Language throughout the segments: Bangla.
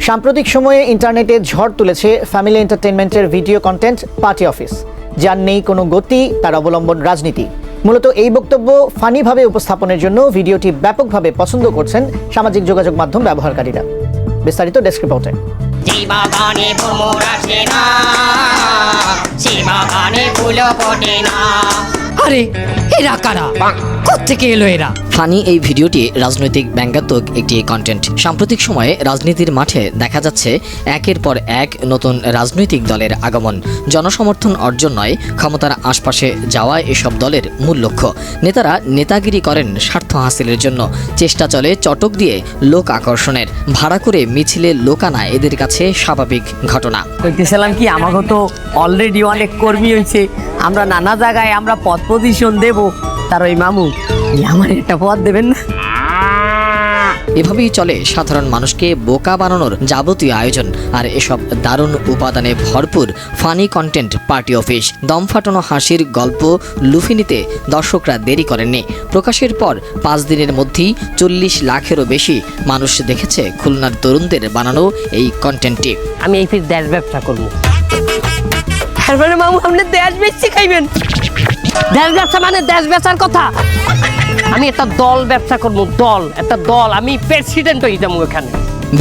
সাম্প্রতিক সময়ে ইন্টারনেটে ঝড় তুলেছে ফ্যামিলি এন্টারটেইনমেন্টের ভিডিও কন্টেন্ট পার্টি অফিস, যার নেই কোনো গতি, তার অবলম্বন রাজনীতি। মূলত এই বক্তব্য ফানিভাবে উপস্থাপনের জন্য ভিডিওটি ব্যাপকভাবে পছন্দ করছেন সামাজিক যোগাযোগ মাধ্যম ব্যবহারকারীরা। বিস্তারিত ডেস্ক রিপোর্টে। আরে এরা কারা? কোত্থেকে এলো এরা? ফানি এই ভিডিওটি রাজনৈতিক ব্যঙ্গাত্মক একটি কন্টেন্ট। সাম্প্রতিক সময়ে রাজনীতির মাঠে দেখা যাচ্ছে একের পর এক নতুন রাজনৈতিক দলের আগমন। জনসমর্থন অর্জন নয়, ক্ষমতার আশপাশে যাওয়া এসব দলের মূল লক্ষ্য। নেতারা নেতাগিরি করেন স্বার্থ হাসিলের জন্য। চেষ্টা চলে চটক দিয়ে লোক আকর্ষণের। ভাড়া করে মিছিলে লোক আনা এদের কাছে স্বাভাবিক ঘটনা। কইতেছিলাম কি, আমাকে তো অলরেডি অনেক কর্মী হয়েছে, আমরা নানা জায়গায় আমরা পদ পজিশন দেব, তার ওই মামু আমার একটা পদ দেবেন না? এভাবেই চলে সাধারণ মানুষকে বোকা বানানোর যাবতীয় আয়োজন। আর এসব দারুণ উপাদানে ভরপুর ফানি কন্টেন্ট পার্টি অফিস। দম ফাটানো হাসির গল্প লুফে নিতে দর্শকরা দেরি করেননি। প্রকাশের পর 5 দিনের মধ্যেই 40 লাখেরও বেশি মানুষ দেখেছে খুলনার তরুণদের বানানো এই কন্টেন্টটি। আমি এই ফির দেশ ব্যবসা করবো। তারপরে মামু আপনি দেশ বেচছি খাইবেন? দেশ ব্যবসা মানে দেশ বেচার কথা। আমি একটা দল ব্যবসা করবো, একটা দল। আমি প্রেসিডেন্ট হয়ে যাবো এখানে।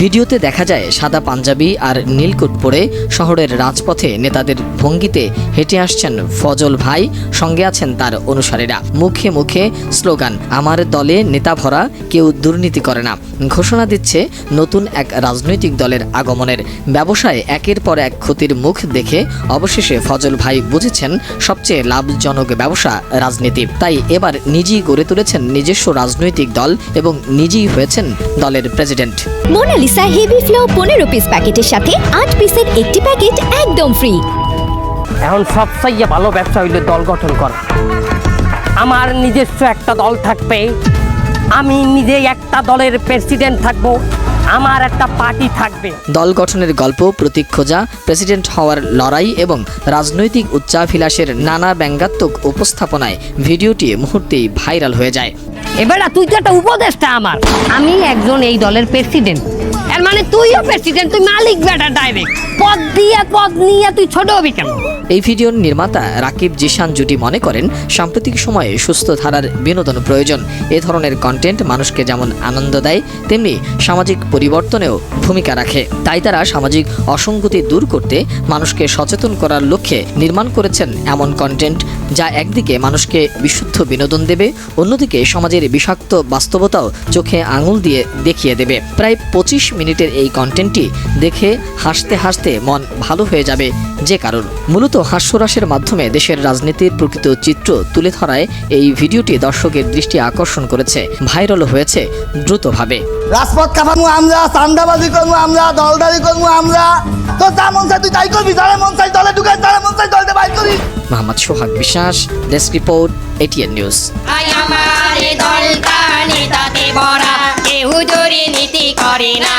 ভিডিওতে দেখা যায় সাদা পাঞ্জাবি আর নীলকোট পরে শহরের রাজপথে নেতাদের ভঙ্গিতে হেঁটে আসছেন ফজল ভাই, সঙ্গে আছেন তার অনুসারীরা। মুখে মুখে স্লোগান, আমার দলে নেতা ভরা, কেউ দুর্নীতি করে না। ঘোষণা দিচ্ছে নতুন এক রাজনৈতিক দলের আগমনের। ব্যবসায় একের পর এক ক্ষতির মুখ দেখে অবশেষে ফজল ভাই বুঝেছেন সবচেয়ে লাভজনক ব্যবসা রাজনীতি। তাই এবার নিজেই গড়ে তুলেছেন নিজস্ব রাজনৈতিক দল এবং নিজেই হয়েছেন দলের president. Monalisa heavy flow 15 piece প্যাকেটের সাথে 8 পিসের একটি প্যাকেট একদম ফ্রি। এখন সবচেয়ে ভালো ব্যবসা হইলে দল গঠন করা। আমার নিজস্ব একটা দল থাকবে, আমি নিজে একটা দলের প্রেসিডেন্ট থাকবো, আমার একটা পার্টি থাকবে। দল গঠনের গল্প, প্রতীক খোঁজা, প্রেসিডেন্ট হওয়ার লড়াই এবং রাজনৈতিক উচ্চাভিলাষের নানা ব্যঙ্গাত্মক উপস্থাপনায় ভিডিওটি মুহূর্তেই ভাইরাল হয়ে যায়। এবার তুই তো একটা উপদেষ্টা আমার, আমি একজন এই দলের প্রেসিডেন্ট। এর মানে তুইও প্রেসিডেন্ট, তুই মালিক বেটা ডাইরেক্ট। পদ নিয়ে তুই ছোট হবি কেন? এই ভিডিওর নির্মাতা রাকিব জিশান জুটি মনে করেন সাম্প্রতিক সময়ে সুস্থ ধারার বিনোদন প্রয়োজন। এ ধরনের কন্টেন্ট মানুষকে যেমন আনন্দ দেয়, তেমনি সামাজিক পরিবর্তনেও ভূমিকা রাখে। তাই তারা সামাজিক অসঙ্গতি দূর করতে মানুষকে সচেতন করার লক্ষ্যে নির্মাণ করেছেন এমন কন্টেন্ট, যা একদিকে মানুষকে বিশুদ্ধ বিনোদন দেবে, অন্যদিকে সমাজের বিষাক্ত বাস্তবতাও চোখে আঙুল দিয়ে দেখিয়ে দেবে। প্রায় 25 মিনিটের এই কন্টেন্টটি দেখে হাসতে হাসতে মন ভালো হয়ে যাবে যে কারণ। মূলত হাস্যরসের মাধ্যমে দেশের রাজনীতির প্রকৃত চিত্র তুলে ধরায় এই ভিডিওটি দর্শকের দৃষ্টি আকর্ষণ করেছে, ভাইরাল হয়েছে দ্রুতভাবে। রাজপথ কাঁপামু আমরা, চান্দাবাজি করবো আমরা, দলদারি করবো আমরা। তো যা মন চাই তুই তাই করবি, যারা মন চাই দলে ঢুকাই, যারা মন চাই দলটা বাইর করি। মোহাম্মদ সোহাগ বিশ্বাস, ডেস্ক রিপোর্ট, ATN নিউজ। আমার দলটা নেতাতে ভরা, কেউ দুর্নীতি করে না।